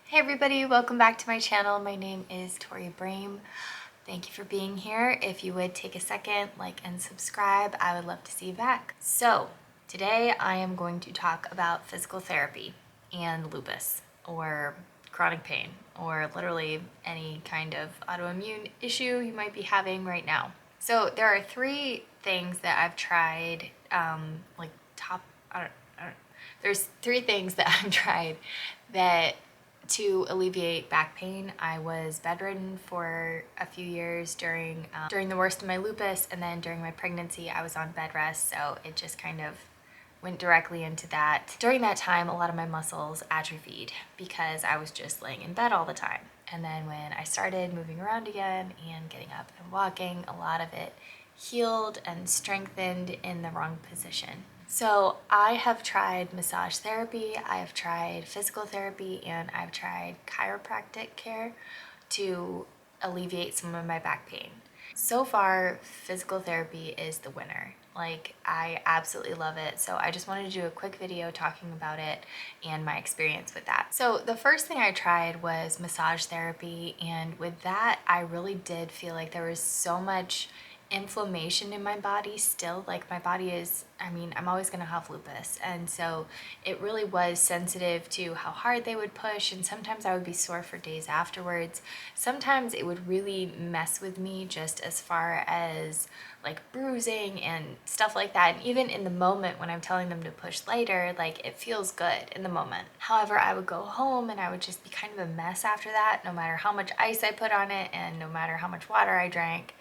Hey everybody, welcome back to my channel. My name is Tori Brame. Thank you for being here. If you would take a second, like and subscribe, I would love to see you back. So today I am going to talk about physical therapy and lupus or chronic pain or literally any kind of autoimmune issue you might be having right now. So there are three things that I've tried, there's three things that I've tried that to alleviate back pain. I was bedridden for a few years during the worst of my lupus, and then during my pregnancy I was on bed rest, so it just kind of went directly into that. During that time, a lot of my muscles atrophied because I was just laying in bed all the time. And then when I started moving around again and getting up and walking, a lot of it healed and strengthened in the wrong position. So I have tried massage therapy, I have tried physical therapy, and I've tried chiropractic care to alleviate some of my back pain. So far, physical therapy is the winner. Like, I absolutely love it. So I just wanted to do a quick video talking about it and my experience with that. So the first thing I tried was massage therapy, and with that, I really did feel like there was so much inflammation in my body still. Like, my body is, I'm always gonna have lupus, and so it really was sensitive to how hard they would push, and sometimes I would be sore for days afterwards. Sometimes it would really mess with me just as far as like bruising and stuff like that, and even in the moment when I'm telling them to push lighter, like, it feels good in the moment. However, I would go home and I would just be kind of a mess after that, no matter how much ice I put on it and no matter how much water I drank.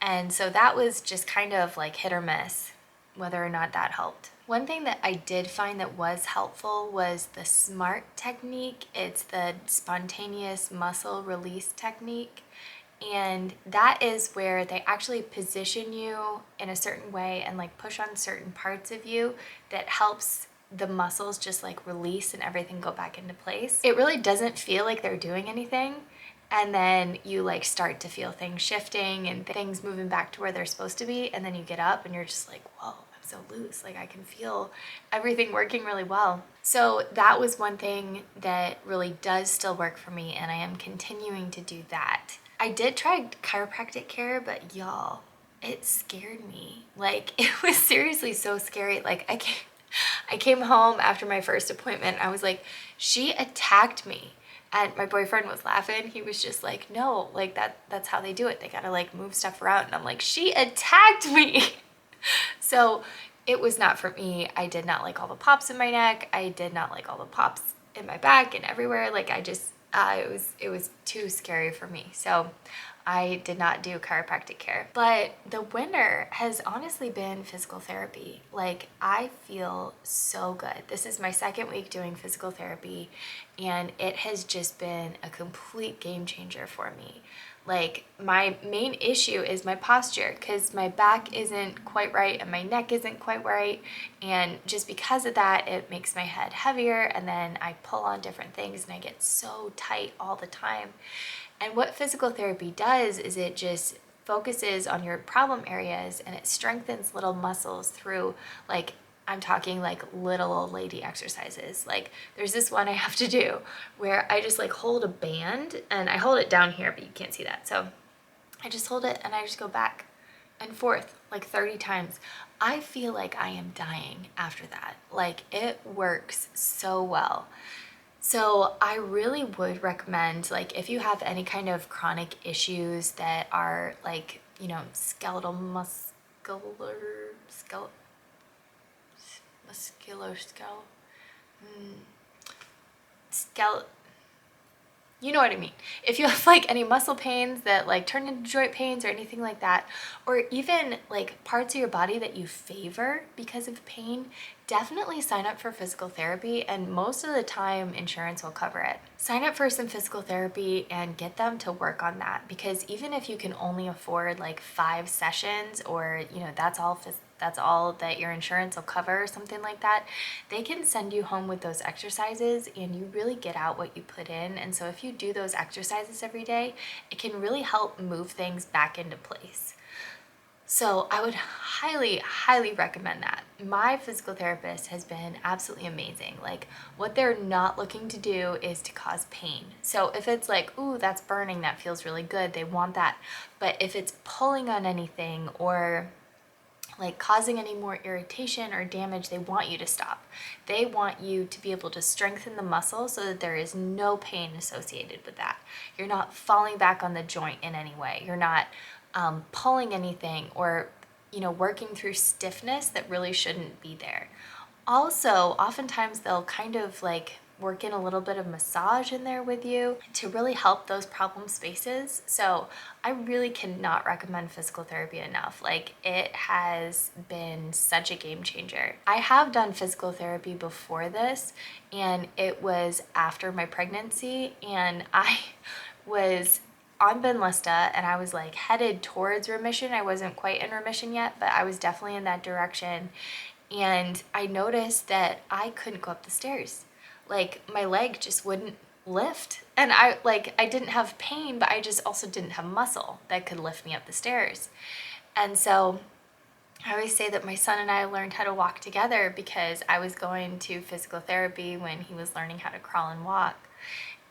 And so that was just kind of like hit or miss, whether or not that helped. One thing that I did find that was helpful was the SMRT technique. It's the spontaneous muscle release technique. And that is where they actually position you in a certain way and like push on certain parts of you that helps the muscles just like release and everything go back into place. It really doesn't feel like they're doing anything. And then you like start to feel things shifting and things moving back to where they're supposed to be. And then you get up and you're just like, whoa, I'm so loose. Like, I can feel everything working really well. So that was one thing that really does still work for me, and I am continuing to do that. I did try chiropractic care, but y'all, it scared me. Like, it was seriously so scary. Like, I came home after my first appointment. I was like, she attacked me. And my boyfriend was laughing. He was just like, no, like that's how they do it. They gotta like move stuff around. And I'm like, she attacked me. So it was not for me. I did not like all the pops in my neck. I did not like all the pops in my back and everywhere. Like, I just, it was too scary for me. So I did not do chiropractic care. But the winner has honestly been physical therapy. Like, I feel so good. This is my second week doing physical therapy, and it has just been a complete game changer for me. Like, my main issue is my posture, because my back isn't quite right and my neck isn't quite right, and just because of that, it makes my head heavier, and then I pull on different things and I get so tight all the time. And what physical therapy does is it just focuses on your problem areas, and it strengthens little muscles through, like, I'm talking like little old lady exercises. Like, there's this one I have to do where I just like hold a band, and I hold it down here, but you can't see that. So I just hold it and I just go back and forth like 30 times. I feel like I am dying after that. Like, it works so well. So I really would recommend, like, if you have any kind of chronic issues that are like, you know, you know what I mean. If you have like any muscle pains that like turn into joint pains or anything like that, or even like parts of your body that you favor because of pain, definitely sign up for physical therapy, and most of the time insurance will cover it. Sign up for some physical therapy and get them to work on that, because even if you can only afford like 5 sessions, or you know, that's all that your insurance will cover or something like that, they can send you home with those exercises, and you really get out what you put in. And so if you do those exercises every day, it can really help move things back into place. So I would highly, highly recommend that. My physical therapist has been absolutely amazing. Like, what they're not looking to do is to cause pain. So if it's like, ooh, that's burning, that feels really good, they want that. But if it's pulling on anything or like causing any more irritation or damage, they want you to stop. They want you to be able to strengthen the muscle so that there is no pain associated with that. You're not falling back on the joint in any way. You're not pulling anything or, working through stiffness that really shouldn't be there. Also, oftentimes they'll kind of like work in a little bit of massage in there with you to really help those problem spaces. So I really cannot recommend physical therapy enough. Like, it has been such a game changer. I have done physical therapy before this, and it was after my pregnancy, and I was on Benlysta and I was like headed towards remission. I wasn't quite in remission yet, but I was definitely in that direction. And I noticed that I couldn't go up the stairs. Like, my leg just wouldn't lift. And I didn't have pain, but I just also didn't have muscle that could lift me up the stairs. And so I always say that my son and I learned how to walk together because I was going to physical therapy when he was learning how to crawl and walk.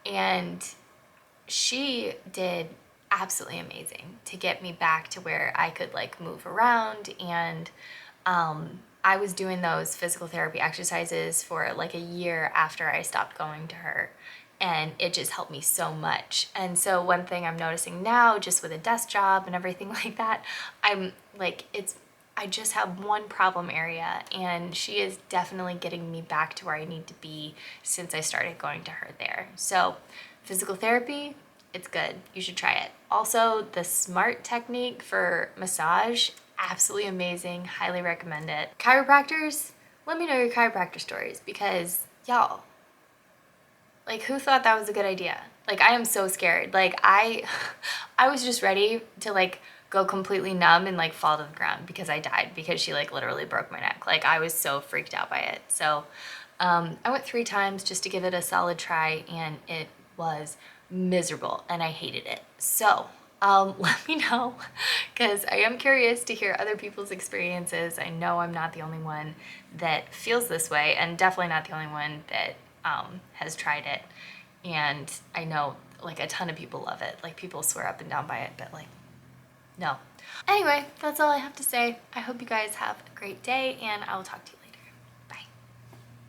And she did absolutely amazing to get me back to where I could like move around. And I was doing those physical therapy exercises for like a year after I stopped going to her, and it just helped me so much. And so one thing I'm noticing now, just with a desk job and everything like that, I'm like, I just have one problem area, and she is definitely getting me back to where I need to be since I started going to her there. So physical therapy, it's good. You should try it. Also, the SMRT technique for massage, absolutely amazing. Highly recommend it. Chiropractors, let me know your chiropractor stories, because y'all, like, who thought that was a good idea? Like, I am so scared. Like, I was just ready to like go completely numb and like fall to the ground because I died, because she like literally broke my neck. Like, I was so freaked out by it. So I went 3 times just to give it a solid try, and it was miserable and I hated it. So let me know, because I am curious to hear other people's experiences. I know I'm not the only one that feels this way, and definitely not the only one that has tried it. And I know like a ton of people love it. Like, people swear up and down by it, but like, no. Anyway, that's all I have to say. I hope you guys have a great day, and I will talk to you later.